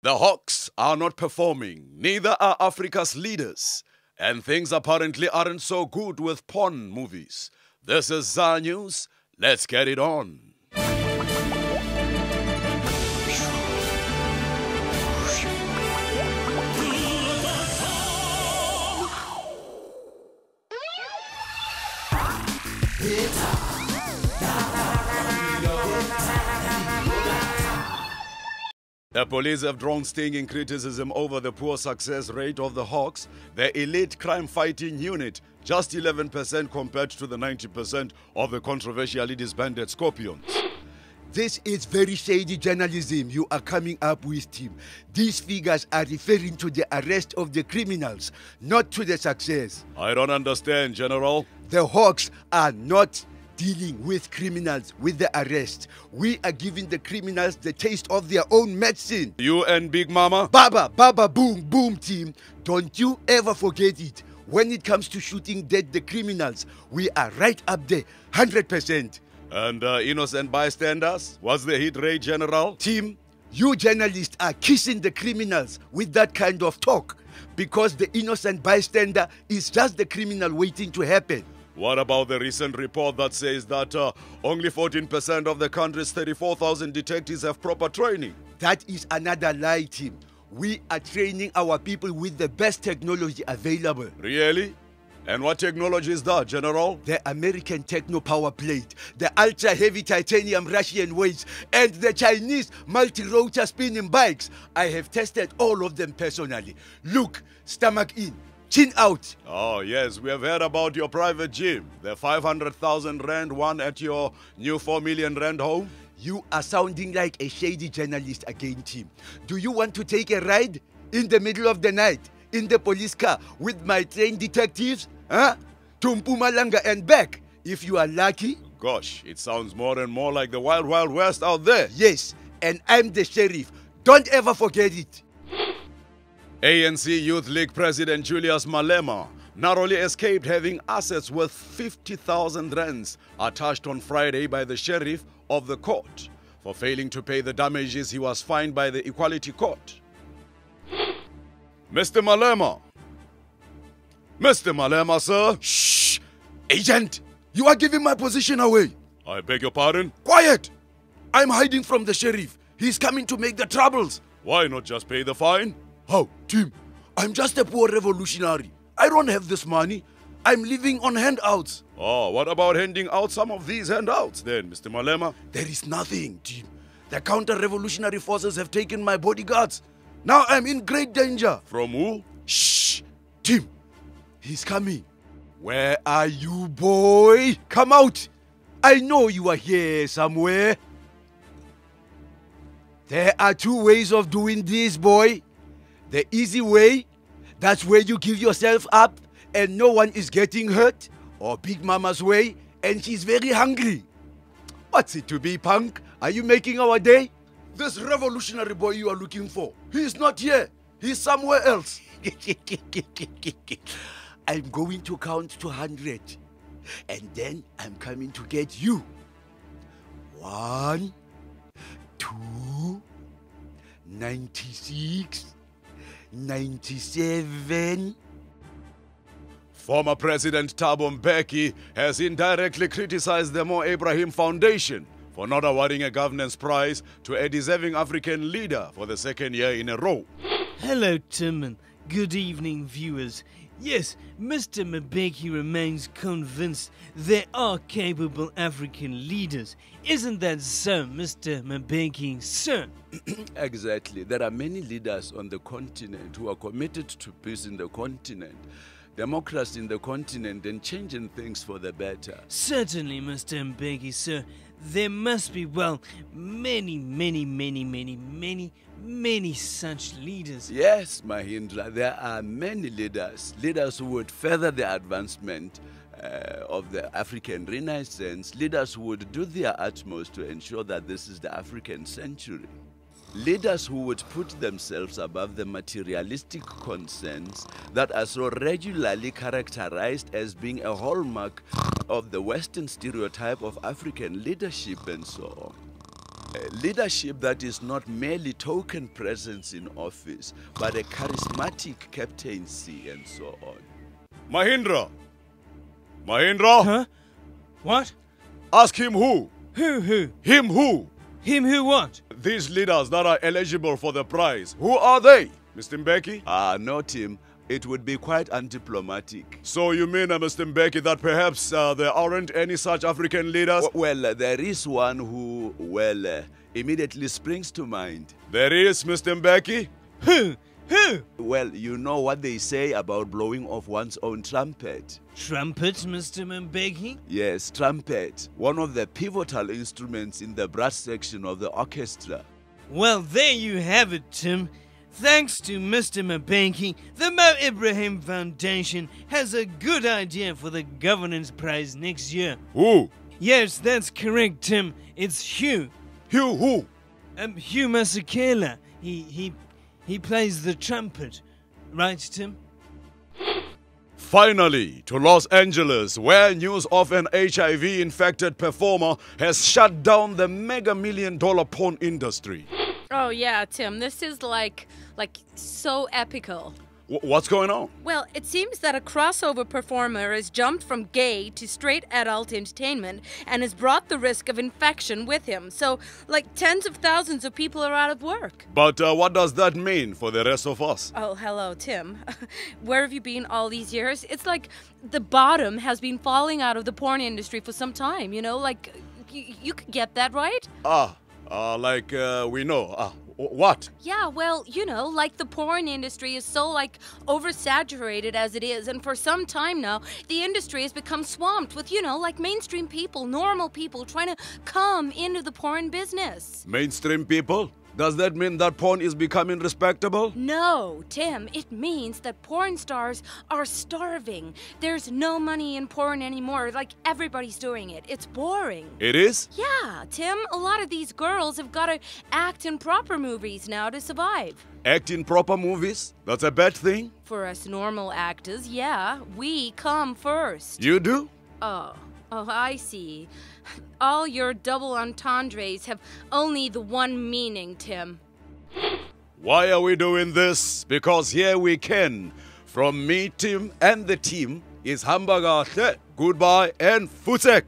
The Hawks are not performing, neither are Africa's leaders. And things apparently aren't so good with porn movies. This is ZA News. Let's get it on. The police have drawn stinging criticism over the poor success rate of the Hawks, the elite crime-fighting unit, just 11% compared to the 90% of the controversially disbanded Scorpions. This is very shady journalism you are coming up with, Tim. These figures are referring to the arrest of the criminals, not to the success. I don't understand, General. The Hawks are not dealing with criminals with the arrest. We are giving the criminals the taste of their own medicine. You and Big Mama? Baba, boom, boom, Team. Don't you ever forget it. When it comes to shooting dead the criminals, we are right up there, 100%. And innocent bystanders? What's the hit rate, General? Team, you journalists are kissing the criminals with that kind of talk because the innocent bystander is just the criminal waiting to happen. What about the recent report that says that only 14% of the country's 34,000 detectives have proper training? That is another lie, Tim. We are training our people with the best technology available. Really? And what technology is that, General? The American Techno Power Plate, the ultra-heavy titanium Russian weights, and the Chinese multi-rotor spinning bikes. I have tested all of them personally. Look, stomach in, chin out. Oh, yes, we have heard about your private gym. The 500,000 Rand one at your new 4 million Rand home. You are sounding like a shady journalist again, Tim. Do you want to take a ride in the middle of the night in the police car with my trained detectives? Huh? To Mpumalanga and back, if you are lucky. Gosh, it sounds more and more like the Wild Wild West out there. Yes, and I'm the sheriff. Don't ever forget it. ANC Youth League President Julius Malema narrowly escaped having assets worth 50,000 rands attached on Friday by the sheriff of the court for failing to pay the damages he was fined by the Equality Court. Mr. Malema. Mr. Malema, sir. Shh! Agent, you are giving my position away. I beg your pardon? Quiet! I'm hiding from the sheriff. He's coming to make the troubles. Why not just pay the fine? How, Tim? I'm just a poor revolutionary. I don't have this money. I'm living on handouts. Oh, what about handing out some of these handouts then, Mr. Malema? There is nothing, Tim. The counter-revolutionary forces have taken my bodyguards. Now I'm in great danger. From who? Shh! Tim, he's coming. Where are you, boy? Come out. I know you are here somewhere. There are two ways of doing this, boy. The easy way, that's where you give yourself up and no one is getting hurt. Or Big Mama's way, and she's very hungry. What's it to be, punk? Are you making our day? This revolutionary boy you are looking for, he's not here. He's somewhere else. I'm going to count to 100. And then I'm coming to get you. 1, 2, 96, 97. Former President Thabo Mbeki has indirectly criticized the Mo Ibrahim Foundation for not awarding a governance prize to a deserving African leader for the second year in a row. Hello, Tim, and good evening, viewers. Yes, Mr. Mbeki remains convinced there are capable African leaders. Isn't that so, Mr. Mbeki, sir? Exactly. There are many leaders on the continent who are committed to peace in the continent, democracy in the continent, and changing things for the better. Certainly, Mr. Mbeki, sir. There must be, well, many such leaders. Yes, Mahindra, there are many leaders who would further the advancement of the African Renaissance, leaders who would do their utmost to ensure that this is the African century. Leaders who would put themselves above the materialistic concerns that are so regularly characterized as being a hallmark of the Western stereotype of African leadership and so on. Leadership that is not merely token presence in office, but a charismatic captaincy and so on. Mahindra! Mahindra! Huh? What? Ask him who? Who? Him who? Him who what? These leaders that are eligible for the prize. Who are they, Mr. Mbeki? No, Tim. It would be quite undiplomatic. So you mean, Mr. Mbeki, that perhaps there aren't any such African leaders? Well, there is one who, immediately springs to mind. There is, Mr. Mbeki? Who? Well, you know what they say about blowing off one's own trumpet. Trumpet, Mr. Mbeki? Yes, trumpet. One of the pivotal instruments in the brass section of the orchestra. Well, there you have it, Tim. Thanks to Mr. Mbeki, the Mo Ibrahim Foundation has a good idea for the governance prize next year. Who? Yes, that's correct, Tim. It's Hugh. Hugh who? Hugh Masekela. He plays the trumpet. Right, Tim? Finally, to Los Angeles, where news of an HIV-infected performer has shut down the mega million-dollar porn industry. Oh yeah, Tim, this is like so epical. What's going on? Well, it seems that a crossover performer has jumped from gay to straight adult entertainment and has brought the risk of infection with him. So, tens of thousands of people are out of work. But what does that mean for the rest of us? Oh, hello, Tim. Where have you been all these years? It's like the bottom has been falling out of the porn industry for some time, you know? You could get that, right? We know. What? Yeah, well, the porn industry is so, oversaturated as it is, and for some time now, the industry has become swamped with, mainstream people, normal people trying to come into the porn business. Mainstream people? Does that mean that porn is becoming respectable? No, Tim, it means that porn stars are starving. There's no money in porn anymore, everybody's doing it. It's boring. It is? Yeah, Tim, a lot of these girls have got to act in proper movies now to survive. Act in proper movies? That's a bad thing? For us normal actors, yeah, we come first. You do? Oh, I see. All your double entendres have only the one meaning, Tim. Why are we doing this? Because here we can. From me, Tim, and the team is Hamburger. Goodbye and Futsek.